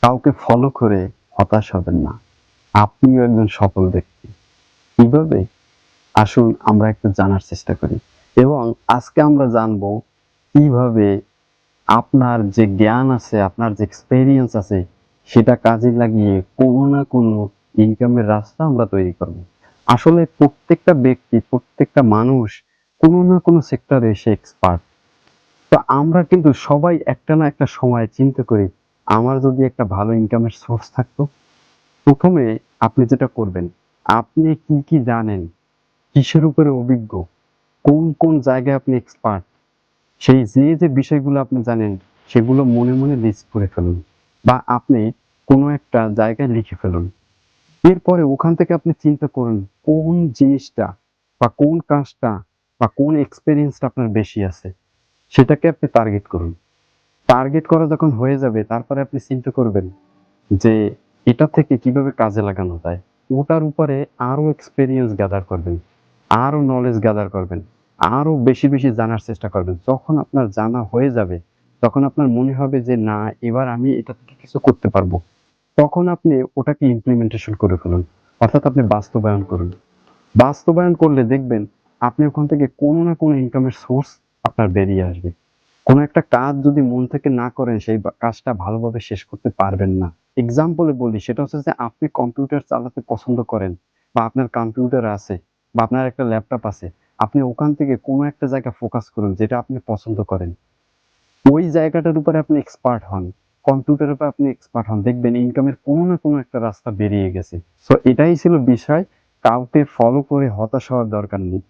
কাউকে ফলো করে হতাশ হবেন না। আপনিও একজন সফল ব্যক্তি। কিভাবে? আসুন আমরা একটু জানার চেষ্টা করি এবং আজকে আমরা জানবো কিভাবে আপনার যে জ্ঞান আছে, আপনার যে এক্সপেরিয়েন্স আছে সেটা কাজে লাগিয়ে কোনো না কোনো ইনকামের রাস্তা আমরা তৈরি করব। আসলে প্রত্যেকটা ব্যক্তি, প্রত্যেকটা মানুষ কোনো না কোনো সেক্টরে সে এক্সপার্ট। তো আমরা কিন্তু সবাই একটা না একটা সময় চিন্তা করি, আমার যদি একটা ভালো ইনকামের সোর্স থাকতো। ১ম এ আপনি যেটা করবেন, আপনি কি জানেন, কিসের উপরে অভিজ্ঞ, কোন জায়গায় আপনি এক্সপার্ট, সেই যে বিষয়গুলো আপনি জানেন সেগুলো মনে লিস্ট করে ফেলুন বা আপনি কোনো একটা জায়গায় লিখে ফেলুন। এরপরে ওখান থেকে আপনি চিন্তা করুন কোন জিনিসটা বা কোন কাজটা বা কোন এক্সপেরিয়েন্সটা আপনার বেশি আছে। সেটাকে আপনি টার্গেট করুন। টার্গেট করা যখন হয়ে যাবে তারপরে আপনি চিন্তা করবেন যে এটা থেকে কিভাবে কাজে লাগানো যায়। ওটার উপরে আরো এক্সপেরিয়েন্স গ্যাদার করবেন, আরো নলেজ গ্যাদার করবেন, আরো বেশি জানার চেষ্টা করবেন। যখন আপনার জানা হয়ে যাবে, তখন আপনার মনে হবে যে না এবার আমি এটা থেকে কিছু করতে পারবো। তখন আপনি ওটাকে ইমপ্লিমেন্টেশন করে ফেলুন। অর্থাৎ আপনি বাস্তবায়ন করুন। বাস্তবায়ন করলে দেখবেন আপনি ওখান থেকে কোনো না কোনো ইনকামের সোর্স আপনার বেরিয়ে আসবে। কোনো একটা কাজ যদি মন থেকে না করেন সেই কাজটা ভালোভাবে শেষ করতে পারবেন না। এক্সাম্পল এ বলি সেটা হচ্ছে যে আপনি কম্পিউটার চালাতে পছন্দ করেন বা আপনার কম্পিউটার আছে বা আপনার একটা ল্যাপটপ আছে। আপনি ওখান থেকে কোনো একটা জায়গায় ফোকাস করুন যেটা আপনি পছন্দ করেন। ওই জায়গাটার উপরে আপনি এক্সপার্ট হন। কম্পিউটারের উপর আপনি এক্সপার্ট হন। দেখবেন ইনকামের কোনো না কোনো একটা রাস্তা বেরিয়ে গেছে। সো এটাই ছিল বিষয়। কাউকে ফলো করে হতাশ হওয়ার দরকার নেই।